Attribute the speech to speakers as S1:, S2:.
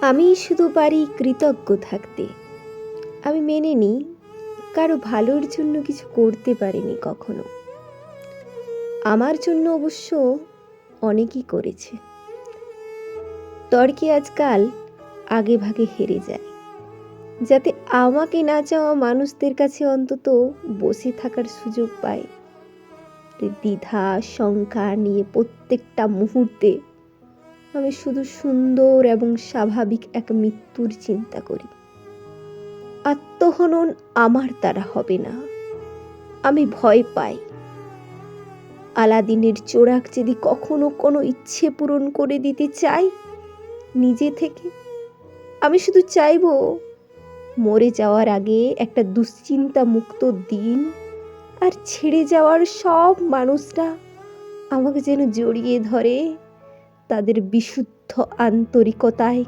S1: আমি শুধু পারি কৃতজ্ঞ থাকতে। আমি মেনে নিই কারো ভালোর জন্য কিছু করতে পারিনি কখনো। আমার জন্য অবশ্য অনেকই করেছে। তর্কে আজকাল আগে ভাগে হেরে যায়, যাতে আমাকে না চাওয়া মানুষদের কাছে অন্তত বসে থাকার সুযোগ পায়। দ্বিধা শঙ্কা নিয়ে প্রত্যেকটা মুহূর্তে আমি শুধু সুন্দর এবং স্বাভাবিক এক মৃত্যুর চিন্তা করি। আত্মহনন আমার দ্বারা হবে না, আমি ভয় পাই। আলাদিনের চোরাক যদি কখনো কোনো ইচ্ছে পূরণ করে দিতে চাই নিজে থেকে, আমি শুধু চাইবো মরে যাওয়ার আগে একটা দুশ্চিন্তা মুক্ত দিন, আর ছেড়ে যাওয়ার সব মানুষরা আমাকে যেন জড়িয়ে ধরে তাদের বিশুদ্ধ আন্তরিকতায়